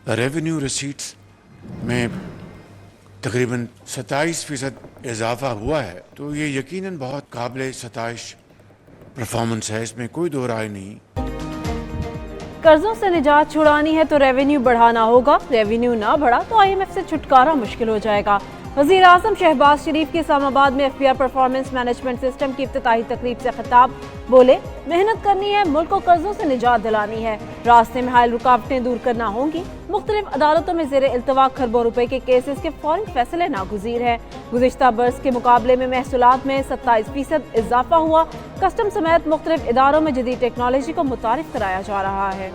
Revenue receipts में तकरीबन 27% इजाफा हुआ है, तो ये यकीनन बहुत काबिल सताइश परफॉर्मेंस है, इसमें कोई दो राय नहीं। कर्जों से निजात छुड़ानी है तो रेवेन्यू बढ़ाना होगा, रेवेन्यू ना बढ़ा तो IMF से छुटकारा मुश्किल हो जाएगा। वज़ीर आज़म शहबाज शरीफ के इस्लामाबाद में FBR परफॉर्मेंस मैनेजमेंट सिस्टम की इफ्तिताही तकरीब से खिताब। बोले, मेहनत करनी है, मुल्क को कर्जों से निजात दिलानी है, रास्ते में हायल रुकावटें दूर करना होंगी। मुख्तलिफ अदालतों में ज़ेर इल्तवा खरबों रुपए के केसेस के फौरी फैसले नागुज़ीर है। गुज़िश्ता बरस के मुकाबले में महसूलात में 27% इजाफा हुआ। कस्टम समेत मुख्तलिफ इदारों में जदीद टेक्नोलॉजी को मुतारिफ कराया जा रहा है।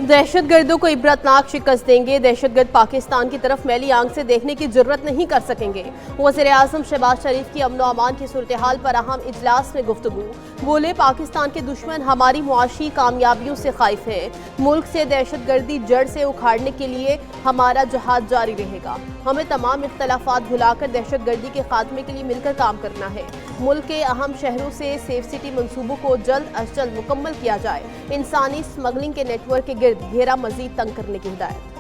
दहशतगर्दों को इबरतनाक शिकस्त देंगे, दहशतगर्द पाकिस्तान की तरफ मैली आंख से देखने की जरूरत नहीं कर सकेंगे। वज़ीर आज़म शहबाज शरीफ की अमन व अमान की सूरत हाल पर अहम इजलास में गुफ्तगू। बोले, पाकिस्तान के दुश्मन हमारी मुआशी कामयाबियों से खाइफ है। मुल्क से दहशतगर्दी जड़ से उखाड़ने के लिए हमारा जहाद जारी रहेगा। हमें तमाम इख्तलाफात भुलाकर दहशतगर्दी के खात्मे के लिए मिलकर काम करना है। मुल्क के अहम शहरों से सेफ सिटी मंसूबों को जल्द अज जल्द मुकम्मल किया जाए। इंसानी स्मगलिंग के नेटवर्क के गिर्द घेरा मजीद तंग करने की हिदायत।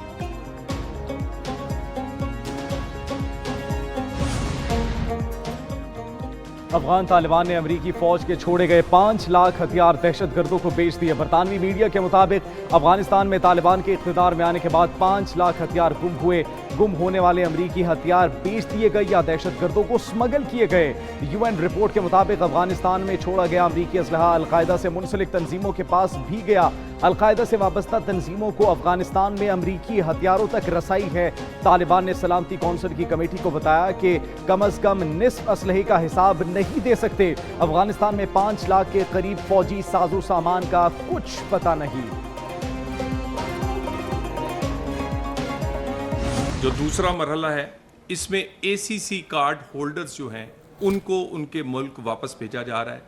अफगान तालिबान ने अमरीकी फौज के छोड़े गए 5 लाख हथियार दहशतगर्दों को बेच दिए। बरतानवी मीडिया के मुताबिक अफगानिस्तान में तालिबान के इख्तिदार में आने के बाद 5 लाख हथियार गुम हुए। गुम होने वाले अमरीकी हथियार बेच दिए गए या दहशतगर्दों को स्मगल किए गए। UN रिपोर्ट के मुताबिक अफगानिस्तान में छोड़ा गया अमरीकी असलहा अलकायदा से मुंसलिक तंजीमों के पास भी गया। अलकायदा से वाबस्ता तंजीमों को अफगानिस्तान में अमरीकी हथियारों तक रसाई है। तालिबान ने सलामती कौंसिल की कमेटी को बताया कि कम अज कम निस्फ असलहे का हिसाब नहीं दे सकते। अफगानिस्तान में 5 लाख के करीब फौजी साजो सामान का कुछ पता नहीं। जो दूसरा मरहला है, इसमें ACC कार्ड होल्डर्स जो हैं उनको उनके मुल्क वापस भेजा जा रहा है।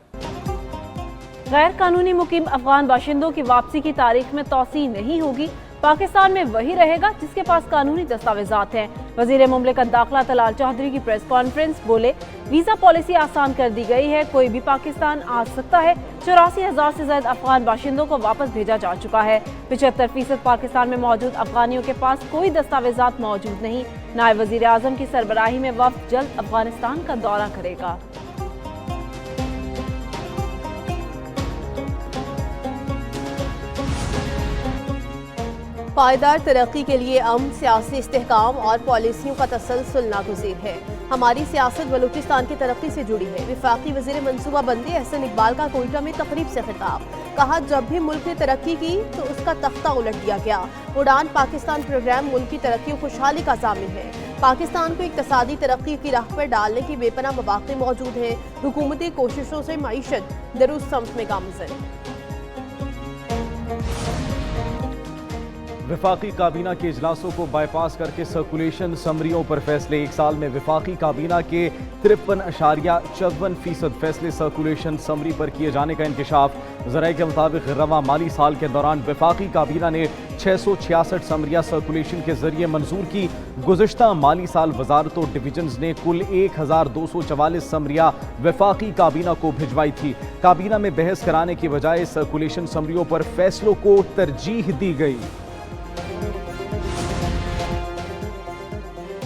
गैर कानूनी मुकीम अफगान बाशिंदों की वापसी की तारीख में तौसी नहीं होगी। पाकिस्तान में वही रहेगा जिसके पास कानूनी दस्तावेजात हैं। वजीर मुमलिकत दाखिला तलाल चौधरी की प्रेस कॉन्फ्रेंस। बोले, वीजा पॉलिसी आसान कर दी गई है, कोई भी पाकिस्तान आ सकता है। 84,000 से ज्यादा अफगान बाशिंदों को वापस भेजा जा चुका है। 75% पाकिस्तान में मौजूद अफगानियों के पास कोई दस्तावेजात मौजूद नहीं। नायब वजीर आजम की सरबराही में वफ्द जल्द अफगानिस्तान का दौरा करेगा। पायदार तरक्की के लिए अमन, सियासी इस्तेहकाम और पॉलिसियों का तसलसल नागुज़ीर है। हमारी सियासत बलूचिस्तान की तरक्की से जुड़ी है। वफाकी वज़ीर मनसूबा बंदी एहसन इकबाल का कोयटा में तकरीब से खिताब। कहा, जब भी मुल्क ने तरक्की की तो उसका तख्ता उलट दिया गया। उड़ान पाकिस्तान प्रोग्राम मुल्क की तरक्की और खुशहाली का ज़ामिन है। पाकिस्तान को इक्तसादी तरक्की की राह पर डालने की बेपनाह मौक़े मौजूद हैं। हुकूमती कोशिशों से मईशत दुरुस्त समत में गामज़न। वफाकी काबीना के इजलासों को बाईपास करके सर्कुलेशन समरियों पर फैसले। एक साल में वफाकी काबीना के 53.54% फैसले सर्कुलेशन समरी पर किए जाने का इंकशाफ। ज़राए के मुताबिक रवा माली साल के दौरान वफाकी काबीना ने 666 समरिया सर्कुलेशन के जरिए मंजूर की। गुज़िश्ता माली साल वजारतों डिवीजन्स ने कुल 1244 समरिया वफाकी काबीना को भिजवाई थी। काबीना में बहस कराने की बजाय सर्कुलेशन समरियों पर फैसलों को तरजीह दी गई।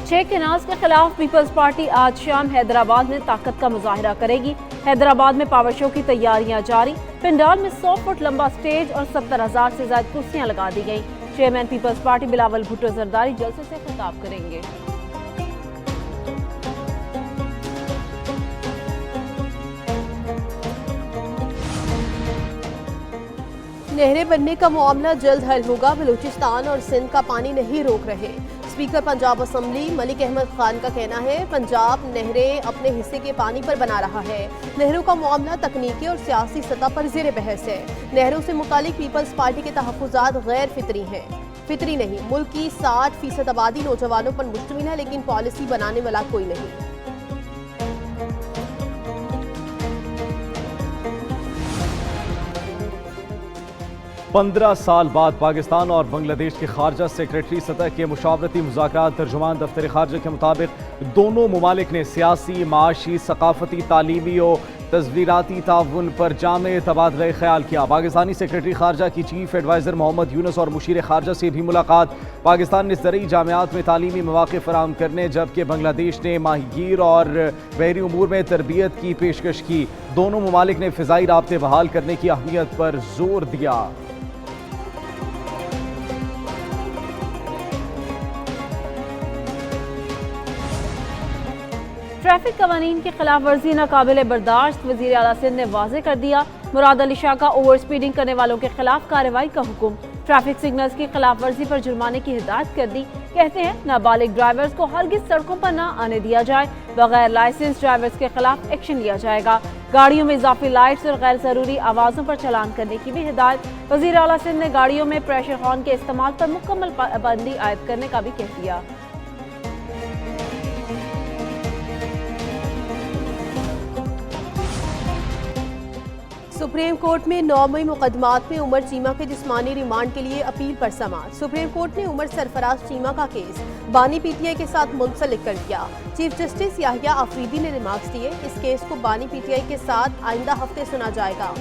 6 केनाज के खिलाफ पीपल्स पार्टी आज शाम हैदराबाद में ताकत का मुजाहिरा करेगी। हैदराबाद में पावर शो की तैयारियां जारी। पंडाल में 100 फुट लंबा स्टेज और 70,000 से ज्यादा कुर्सियां लगा दी गई। चेयरमैन पीपल्स पार्टी बिलावल भुट्टो जरदारी जलसे से खिताब करेंगे। नहरें बनने का मामला जल्द हल होगा। बलूचिस्तान और सिंध का पानी नहीं रोक रहे। स्पीकर पंजाब असम्बली मलिक अहमद खान का कहना है, पंजाब नहरें अपने हिस्से के पानी पर बना रहा है। नहरों का मामला तकनीकी और सियासी सतह पर ज़ेर बहस है। नहरों से मुतालिक पीपल्स पार्टी के तहफ़्फ़ुज़ात गैर फितरी हैं। फितरी नहीं, मुल्क की 60% आबादी नौजवानों पर मुश्तमिल है, लेकिन पॉलिसी बनाने वाला कोई नहीं। 15 साल बाद पाकिस्तान और बांग्लादेश के खारजा सेक्रेटरी सतह के मुशावरती मुज़ाकरात। तर्जुमान दफ्तर खारजा के मुताबिक दोनों ममालिक ने सियासी, माशी, सकाफती, तालीमी और تزویراتی تعاون پر جامع تبادلہ خیال کیا۔ پاکستانی سیکرٹری خارجہ کی چیف ایڈوائزر محمد یونس اور مشیر خارجہ سے بھی ملاقات۔ پاکستان نے زرعی جامعات میں تعلیمی مواقع فراہم کرنے جبکہ بنگلہ دیش نے ماہی گیر اور بحری امور میں تربیت کی پیشکش کی۔ دونوں ممالک نے فضائی رابطے بحال کرنے کی اہمیت پر زور دیا۔ ٹریفک قوانین کی خلاف ورزی ناقابل برداشت، وزیر اعلیٰ سندھ نے واضح کر دیا۔ مراد علی شاہ کا اوور سپیڈنگ کرنے والوں کے خلاف کارروائی کا حکم۔ ٹریفک سگنلز کی خلاف ورزی پر جرمانے کی ہدایت کر دی۔ کہتے ہیں نابالغ ڈرائیورز کو ہرگز سڑکوں پر نہ آنے دیا جائے، بغیر لائسنس ڈرائیورز کے خلاف ایکشن لیا جائے گا۔ گاڑیوں میں اضافی لائٹس اور غیر ضروری آوازوں پر چلان کرنے کی بھی ہدایت۔ وزیر اعلیٰ سندھ نے گاڑیوں میں پریشر ہارن کے استعمال پر مکمل پابندی عائد کرنے کا بھی کہہ دیا۔ سپریم کورٹ میں 9 مئی مقدمات میں عمر چیمہ کے جسمانی ریمانڈ کے لیے اپیل پر سماعت۔ سپریم کورٹ نے عمر سرفراز چیمہ کا کیس بانی پی ٹی آئی کے ساتھ منسلک کر دیا۔ چیف جسٹس یحییٰ آفریدی نے ریمارکس دیے، اس کیس کو بانی پی ٹی آئی کے ساتھ آئندہ ہفتے سنا جائے گا۔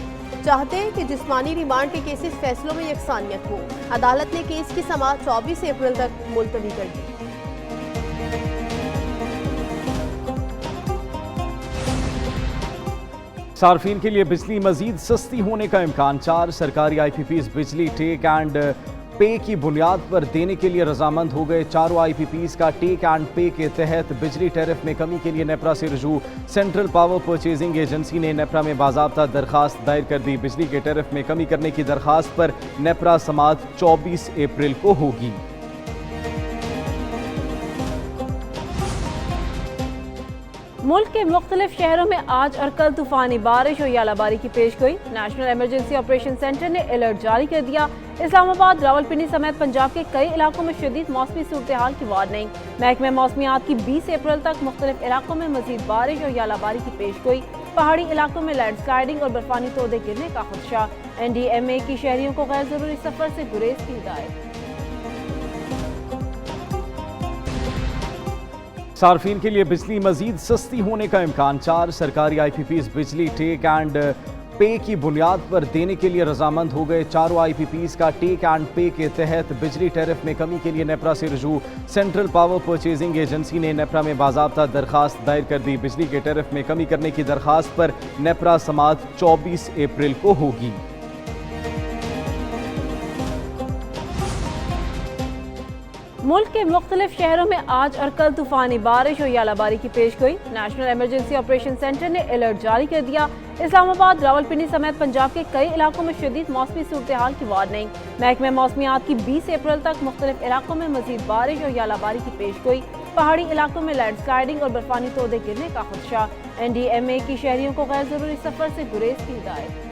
چاہتے ہیں کہ جسمانی ریمانڈ کے کیسز فیصلوں میں یکسانیت ہو۔ عدالت نے کیس کی سماعت 24 اپریل تک ملتوی کر دی۔ صارفین کے لیے بجلی مزید سستی ہونے کا امکان۔ 4 سرکاری آئی پی پیز بجلی ٹیک اینڈ پے کی بنیاد پر دینے کے لیے رضامند ہو گئے۔ چاروں آئی پی پیز کا ٹیک اینڈ پے کے تحت بجلی ٹیرف میں کمی کے لیے نیپرا سے رجوع۔ سینٹرل پاور پرچیزنگ ایجنسی نے نیپرا میں باضابطہ درخواست دائر کر دی۔ بجلی کے ٹیرف میں کمی کرنے کی درخواست پر نیپرا سماعت 24 اپریل کو ہوگی۔ ملک کے مختلف شہروں میں آج اور کل طوفانی بارش اور ژالہ باری کی پیشگوئی۔ نیشنل ایمرجنسی آپریشن سینٹر نے الرٹ جاری کر دیا۔ اسلام آباد، راولپنڈی سمیت پنجاب کے کئی علاقوں میں شدید موسمی صورتحال کی وارننگ۔ محکمہ موسمیات کی 20 اپریل تک مختلف علاقوں میں مزید بارش اور ژالہ باری کی پیشگوئی۔ پہاڑی علاقوں میں لینڈ سلائیڈنگ اور برفانی تودے گرنے کا خدشہ۔ این ڈی ایم اے کی شہریوں کو غیر ضروری سفر سے گریز کی ہدایت۔ صارفین کے لیے بجلی مزید سستی ہونے کا امکان۔ 4 سرکاری آئی پی پیز بجلی ٹیک اینڈ پے کی بنیاد پر دینے کے لیے رضامند ہو گئے۔ چاروں آئی پی پیز کا ٹیک اینڈ پے کے تحت بجلی ٹیرف میں کمی کے لیے نیپرا سے رجوع۔ سینٹرل پاور پرچیزنگ ایجنسی نے نیپرا میں باضابطہ درخواست دائر کر دی۔ بجلی کے ٹیرف میں کمی کرنے کی درخواست پر نیپرا سماعت 24 اپریل کو ہوگی۔ ملک کے مختلف شہروں میں آج اور کل طوفانی بارش اور ژالہ باری کی پیشگوئی۔ نیشنل ایمرجنسی آپریشن سینٹر نے الرٹ جاری کر دیا۔ اسلام آباد، راولپنڈی سمیت پنجاب کے کئی علاقوں میں شدید موسمی صورتحال کی وارننگ۔ محکمہ موسمیات کی 20 اپریل تک مختلف علاقوں میں مزید بارش اور ژالہ باری کی پیشگوئی۔ پہاڑی علاقوں میں لینڈ سلائیڈنگ اور برفانی تودے گرنے کا خدشہ۔ این ڈی ایم اے کی شہریوں کو غیر ضروری سفر سے گریز کی ہدایت۔